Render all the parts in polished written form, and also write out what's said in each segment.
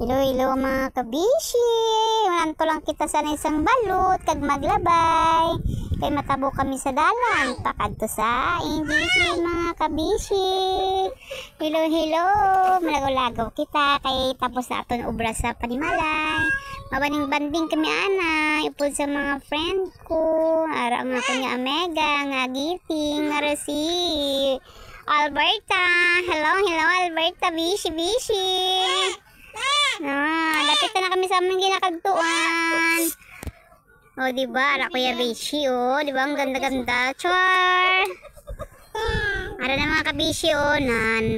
Hello, hello mga kabishi. Mananto lang kita sa isang balot kag maglabay. Kay matabo kami sa dalan. Pakadto sa NGC mga kabishi. Hello, hello. Malagaw-lagaw kita. Kay tapos na aton obra sa Panimalay. Mabaning banding kami ana. Ipod sa mga friend ko. Ara nga ko niya Omega. Nga giting. Nga si Alberta. Hello, hello Alberta. Bishi, bishi. Lapit na kami sa aming ginakagtuan. O, diba? Ara Kuya Bishi, o. Diba? Ang ganda-ganda. Char! Ara na mga kabishi, o.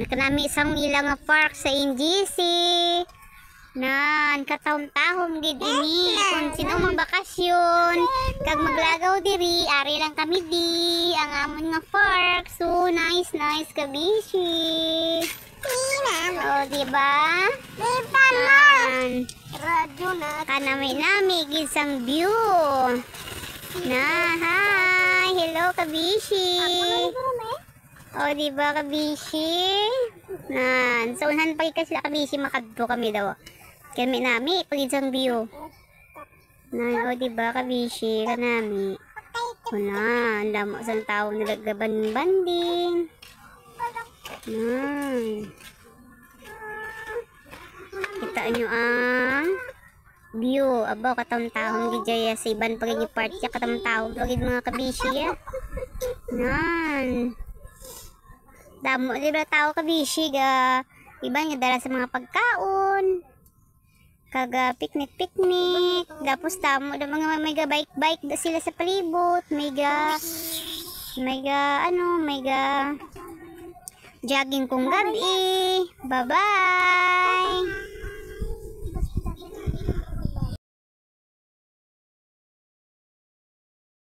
Kanami isang ilang park sa NGC. Katahom-tahom gid ini. Kung sino magbakasyon, kag maglagaw diri, ari lang kami di. Ang amon nga park. So, nice, nice kabishi. O, diba? Radyo na. Kanami-nami, gisang view. Hi! Hello, kabishi. O, diba, kabishi? So, unahan pa kasi kabishi, makadto kami daw. Kami-nami, pagisang view. O, diba, kabishi, kanami. O na, ang damo sang tao nilagaban-banding. Kita nyo ang view. Aba, katawang-tahong gijaya sa iban pagiging party. Katawang-tahong pagiging mga kabishi. Damo, diba tao kabishi ga. Iba nga dala sa mga pagkaon. Kaga picnic-picnic. Tapos damo, mga may ga bike-bike sila sa palibot. May ga jogging kung gabi. Bye-bye!